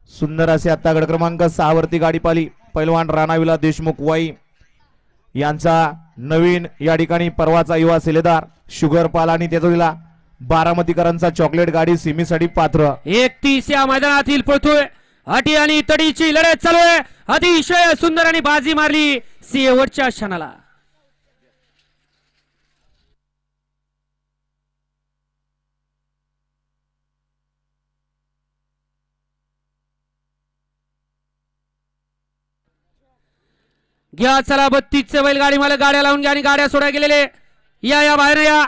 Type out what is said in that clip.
सुंदर असे आता गड क्रमांक 6 वरती गाडी पाली पैलवान राणाविला देशमुख वाई यांचा नवीन या ठिकाणी परवाचा युवा सिलेदार शुगर पाल आणि त्याचा बारामतीकरांचा चॉकलेट गाडी सीमीसाठी पात्र 31 या मैदानातील पळतोय अटी आणि तडीची लढत चालू आहे अतिशय सुंदर आणि बाजी मारली शेवटच्या क्षणाला घ्या चला 32 बैलगाडी मला गाड्या लावून घ्या आणि गाड्या सोडा गेलेले या बाहेर या